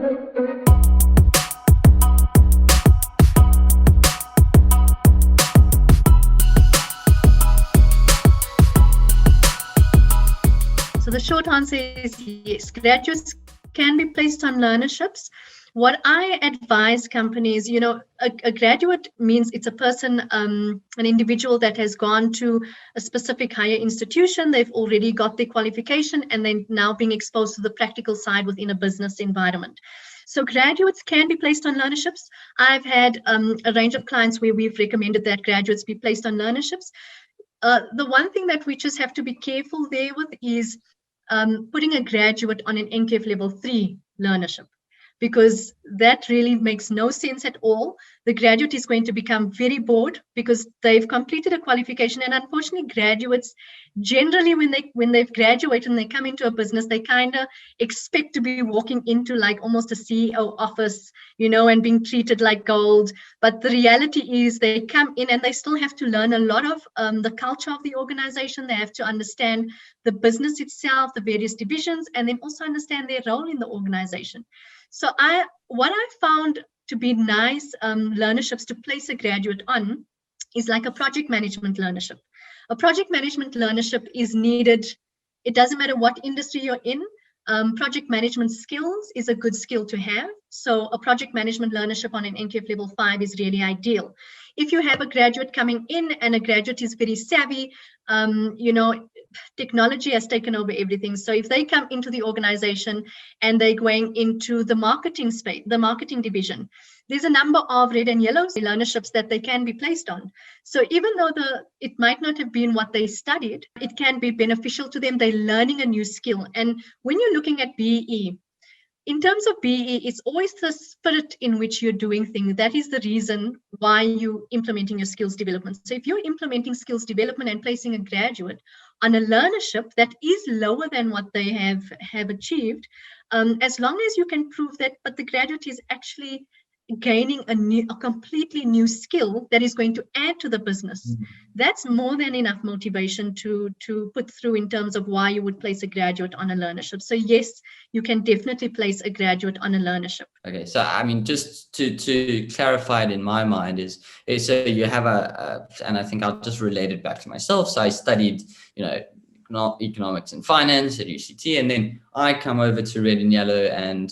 So the short answer is yes, graduates can be placed on learnerships. What I advise companies, a graduate means it's a person, an individual that has gone to a specific higher institution. They've already got their qualification and then now being exposed to the practical side within a business environment. So graduates can be placed on learnerships. I've had a range of clients where we've recommended that graduates be placed on learnerships. The one thing that we just have to be careful there with is putting a graduate on an NKF level 3 learnership, because that really makes no sense at all. The graduate is going to become very bored because they've completed a qualification. And unfortunately, graduates generally, when they've graduated and they come into a business, they kind of expect to be walking into like almost a CEO office, and being treated like gold. But the reality is they come in and they still have to learn a lot of the culture of the organization. They have to understand the business itself, the various divisions, and then also understand their role in the organization. So what I found to be nice learnerships to place a graduate on is like a project management learnership. A project management learnership is needed. It doesn't matter what industry you're in. Project management skills is a good skill to have. So a project management learnership on an NKF level 5 is really ideal. If you have a graduate coming in and a graduate is very savvy, technology has taken over everything. So if they come into the organization and they're going into the marketing space, the marketing division, there's a number of red and yellow learnerships that they can be placed on. So even though it might not have been what they studied, it can be beneficial to them. They're learning a new skill. And when you're looking at BE, in terms of BE, it's always the spirit in which you're doing things. That is the reason why you're implementing your skills development. So if you're implementing skills development and placing a graduate on a learnership that is lower than what they have achieved, as long as you can prove that, but the graduate is actually gaining a completely new skill that is going to add to the business. That's more than enough motivation to put through in terms of why you would place a graduate on a learnership. So yes, you can definitely place a graduate on a learnership. Okay, so I mean, just to clarify it in my mind is so you have and I think I'll just relate it back to myself. So I studied, economics and finance at UCT, and then I come over to red and yellow, and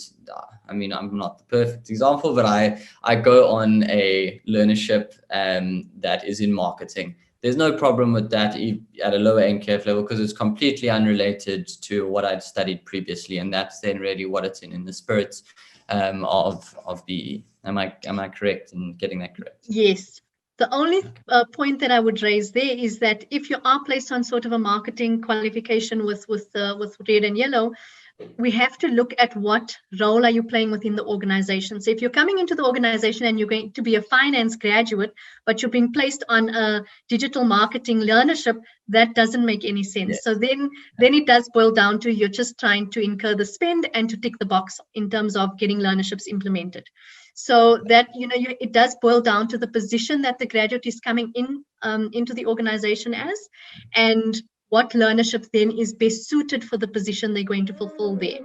I mean, I'm not the perfect example, but I go on a learnership that is in marketing. There's no problem with that at a lower NKF level because it's completely unrelated to what I'd studied previously, and that's then really what it's in the spirit of BE. Am I correct in getting that correct? Yes. The only point that I would raise there is that if you are placed on sort of a marketing qualification with red and yellow, we have to look at what role are you playing within the organization. So if you're coming into the organization and you're going to be a finance graduate, but you're being placed on a digital marketing learnership, that doesn't make any sense. Yes. So then it does boil down to you're just trying to incur the spend and to tick the box in terms of getting learnerships implemented. So that, it does boil down to the position that the graduate is coming in into the organization as, and what learnership then is best suited for the position they're going to fulfill there.